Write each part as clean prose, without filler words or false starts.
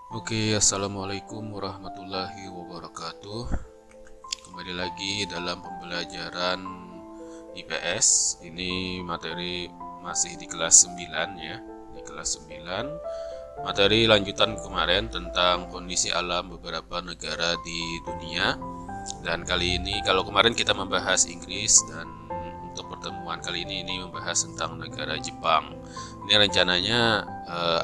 Assalamualaikum warahmatullahi wabarakatuh. Kembali lagi dalam pembelajaran IPS. Ini materi masih di kelas 9 ya. Di kelas 9, materi lanjutan kemarin tentang kondisi alam beberapa negara di dunia. Dan kali ini, kalau kemarin kita membahas Inggris, dan untuk pertemuan kali ini membahas tentang negara Jepang. Ini rencananya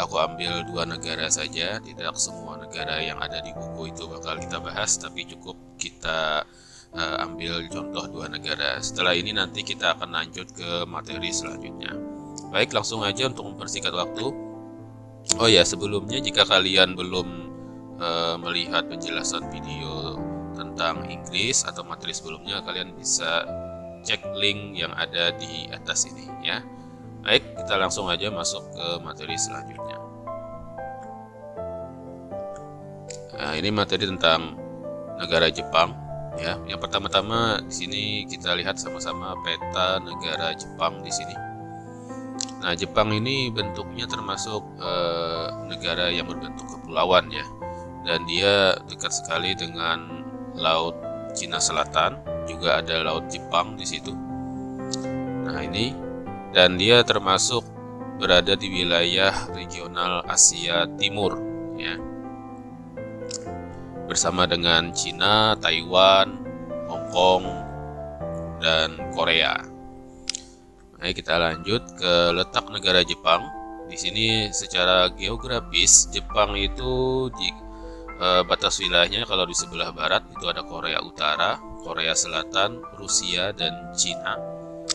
aku ambil dua negara saja, tidak semua negara yang ada di buku itu bakal kita bahas, tapi cukup kita ambil contoh dua negara. Setelah ini nanti kita akan lanjut ke materi selanjutnya. Baik, langsung aja untuk mempersingkat waktu. Oh ya, sebelumnya jika kalian belum melihat penjelasan video tentang Inggris atau materi sebelumnya, kalian bisa cek link yang ada di atas ini ya. Baik, kita langsung aja masuk ke materi selanjutnya. Nah, ini materi tentang negara Jepang ya. Yang pertama-tama di sini kita lihat sama-sama peta negara Jepang di sini. Nah, Jepang ini bentuknya termasuk negara yang berbentuk kepulauan ya. Dan dia dekat sekali dengan Laut Cina Selatan, juga ada Laut Jepang di situ. Nah, ini, dan dia termasuk berada di wilayah regional Asia Timur ya. Bersama dengan Cina, Taiwan, Hong Kong, dan Korea. Baik, kita lanjut ke letak negara Jepang. Di sini secara geografis Jepang itu di batas wilayahnya, kalau di sebelah barat itu ada Korea Utara, Korea Selatan, Rusia, dan Cina.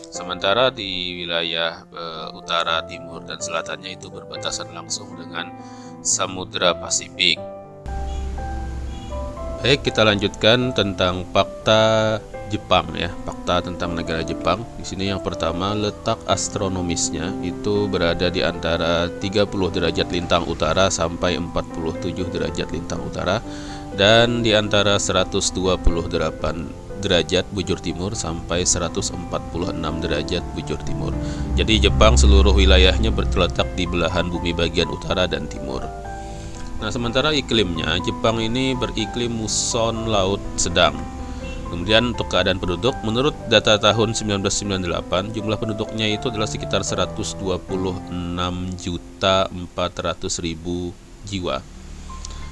Sementara di wilayah utara, timur, dan selatannya itu berbatasan langsung dengan Samudra Pasifik. Baik, kita lanjutkan tentang fakta Jepang ya, fakta tentang negara Jepang. Di sini yang pertama, letak astronomisnya itu berada di antara 30 derajat lintang utara sampai 47 derajat lintang utara, dan di antara 128 derajat bujur timur sampai 146 derajat bujur timur. Jadi Jepang seluruh wilayahnya terletak di belahan bumi bagian utara dan timur. Nah, sementara iklimnya, Jepang ini beriklim muson laut sedang. Kemudian untuk keadaan penduduk, menurut data tahun 1998, jumlah penduduknya itu adalah sekitar 126.400.000 jiwa.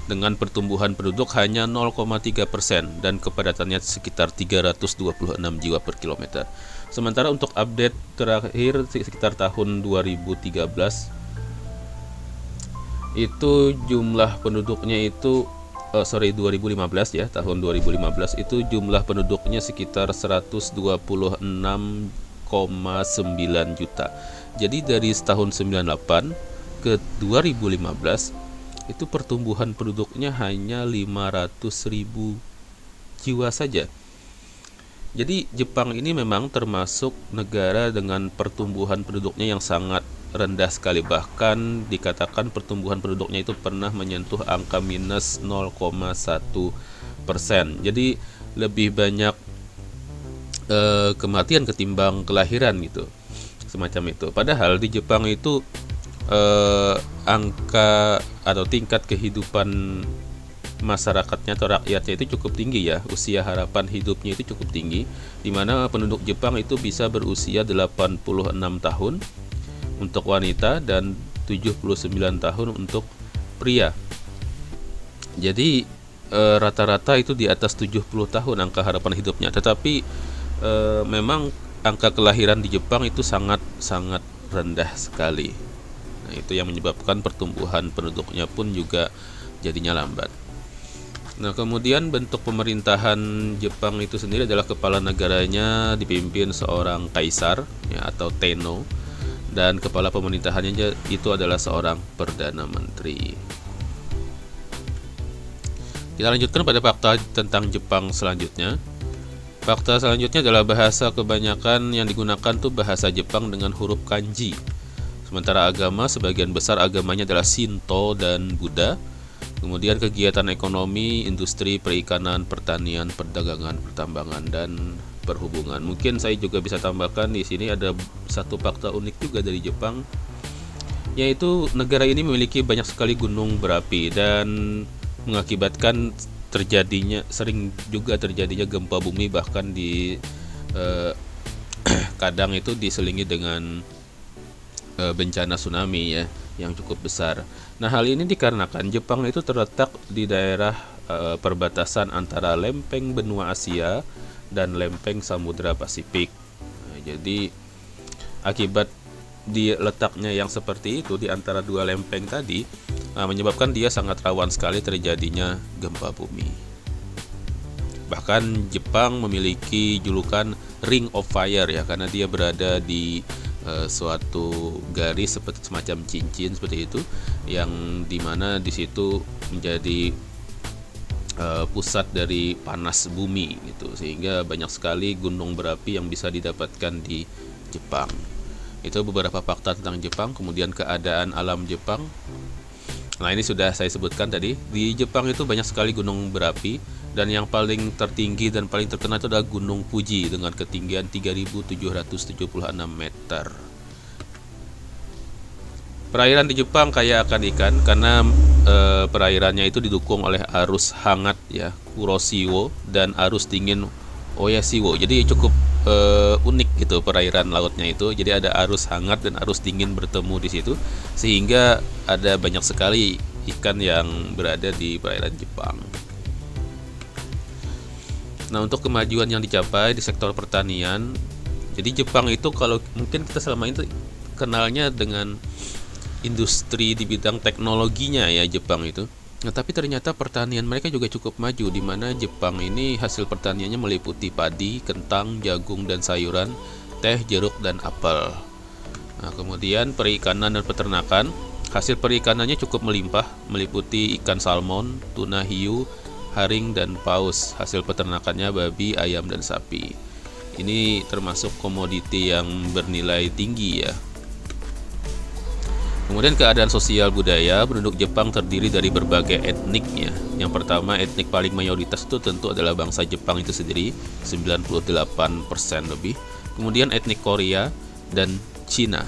Dengan pertumbuhan penduduk hanya 0,3% dan kepadatannya sekitar 326 jiwa per kilometer. Sementara untuk update terakhir sekitar tahun 2013, itu jumlah penduduknya itu 2015 ya, tahun 2015 itu jumlah penduduknya sekitar 126,9 juta. Jadi dari tahun 98 ke 2015 itu pertumbuhan penduduknya hanya 500.000 jiwa saja. Jadi Jepang ini memang termasuk negara dengan pertumbuhan penduduknya yang sangat rendah sekali, bahkan dikatakan pertumbuhan penduduknya itu pernah menyentuh angka minus 0,1%. Jadi lebih banyak kematian ketimbang kelahiran gitu, semacam itu. Padahal di Jepang itu angka atau tingkat kehidupan masyarakatnya atau rakyatnya itu cukup tinggi ya. Usia harapan hidupnya itu cukup tinggi, di mana penduduk Jepang itu bisa berusia 86 tahun untuk wanita dan 79 tahun untuk pria. Jadi rata-rata itu di atas 70 tahun angka harapan hidupnya. Tetapi memang angka kelahiran di Jepang itu sangat rendah sekali. Nah, itu yang menyebabkan pertumbuhan penduduknya pun juga jadinya lambat. Nah, kemudian bentuk pemerintahan Jepang itu sendiri adalah kepala negaranya dipimpin seorang kaisar ya, atau Tenno, dan kepala pemerintahannya itu adalah seorang perdana menteri. Kita lanjutkan pada fakta tentang Jepang selanjutnya. Fakta selanjutnya adalah bahasa kebanyakan yang digunakan tuh bahasa Jepang dengan huruf kanji. Sementara agama, sebagian besar agamanya adalah Shinto dan Buddha. Kemudian kegiatan ekonomi, industri, perikanan, pertanian, perdagangan, pertambangan, dan perhubungan. Mungkin saya juga bisa tambahkan di sini ada satu fakta unik juga dari Jepang, yaitu negara ini memiliki banyak sekali gunung berapi dan mengakibatkan sering juga terjadinya gempa bumi, bahkan di eh, kadang itu diselingi dengan bencana tsunami ya yang cukup besar. Nah, hal ini dikarenakan Jepang itu terletak di daerah perbatasan antara lempeng benua Asia dan lempeng Samudra Pasifik. Nah, jadi akibat di letaknya yang seperti itu di antara dua lempeng tadi, menyebabkan dia sangat rawan sekali terjadinya gempa bumi. Bahkan Jepang memiliki julukan Ring of Fire ya, karena dia berada di suatu garis seperti semacam cincin seperti itu, yang dimana di situ menjadi pusat dari panas bumi gitu, sehingga banyak sekali gunung berapi yang bisa didapatkan di Jepang. Itu beberapa fakta tentang Jepang. Kemudian keadaan alam Jepang. Nah, ini sudah saya sebutkan tadi. Di Jepang itu banyak sekali gunung berapi, dan yang paling tertinggi dan paling terkenal itu adalah Gunung Fuji dengan ketinggian 3.776 meter. Perairan di Jepang kaya akan ikan karena perairannya itu didukung oleh arus hangat ya, Kuroshio, dan arus dingin Oyashio. Jadi cukup unik gitu perairan lautnya itu. Jadi ada arus hangat dan arus dingin bertemu di situ, sehingga ada banyak sekali ikan yang berada di perairan Jepang. Nah, untuk kemajuan yang dicapai di sektor pertanian, jadi Jepang itu kalau mungkin kita selama ini kenalnya dengan industri di bidang teknologinya ya Jepang itu. Nah, tapi ternyata pertanian mereka juga cukup maju, di mana Jepang ini hasil pertaniannya meliputi padi, kentang, jagung dan sayuran, teh, jeruk dan apel. Nah, kemudian perikanan dan peternakan, hasil perikanannya cukup melimpah, meliputi ikan salmon, tuna hiu, haring dan paus. Hasil peternakannya babi, ayam dan sapi. Ini termasuk komoditi yang bernilai tinggi ya. Kemudian keadaan sosial budaya, penduduk Jepang terdiri dari berbagai etnik ya. Yang pertama, etnik paling mayoritas itu tentu adalah bangsa Jepang itu sendiri, 98% lebih. Kemudian etnik Korea dan Cina.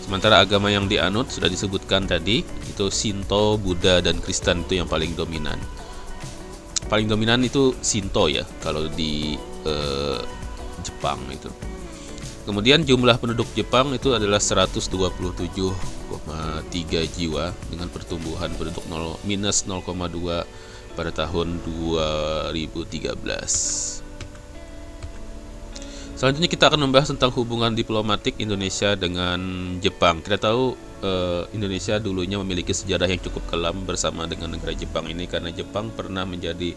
Sementara agama yang dianut sudah disebutkan tadi, itu Shinto, Buddha dan Kristen itu yang paling dominan. Paling dominan itu Shinto ya kalau di Jepang itu. Kemudian jumlah penduduk Jepang itu adalah 127,3 jiwa dengan pertumbuhan penduduk minus 0,2 pada tahun 2013. Selanjutnya kita akan membahas tentang hubungan diplomatik Indonesia dengan Jepang. Kita tahu Indonesia dulunya memiliki sejarah yang cukup kelam bersama dengan negara Jepang ini, karena Jepang pernah menjadi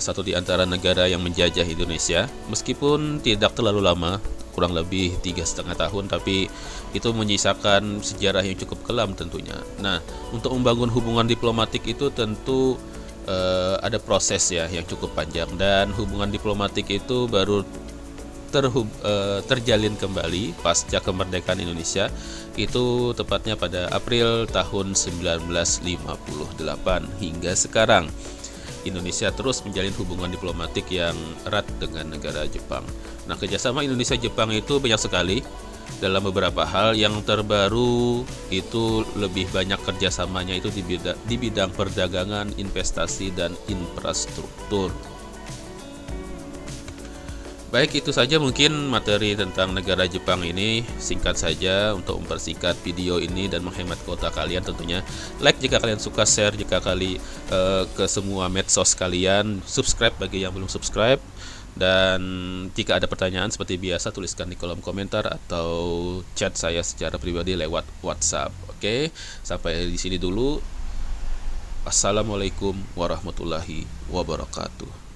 satu di antara negara yang menjajah Indonesia, meskipun tidak terlalu lama, kurang lebih 3,5 tahun, tapi itu menyisakan sejarah yang cukup kelam tentunya. Nah, untuk membangun hubungan diplomatik itu tentu ada proses ya yang cukup panjang, dan hubungan diplomatik itu baru terjalin kembali pasca kemerdekaan Indonesia, itu tepatnya pada April tahun 1958. Hingga sekarang Indonesia terus menjalin hubungan diplomatik yang erat dengan negara Jepang. Nah, kerjasama Indonesia-Jepang itu banyak sekali dalam beberapa hal. Yang terbaru itu lebih banyak kerjasamanya itu di bidang perdagangan, investasi, dan infrastruktur. Baik, itu saja mungkin materi tentang negara Jepang ini. Singkat saja untuk mempersingkat video ini dan menghemat kuota kalian tentunya. Like jika kalian suka, share jika ke semua medsos kalian, subscribe bagi yang belum subscribe. Dan jika ada pertanyaan seperti biasa, tuliskan di kolom komentar atau chat saya secara pribadi lewat WhatsApp. Oke, sampai di sini dulu. Assalamualaikum warahmatullahi wabarakatuh.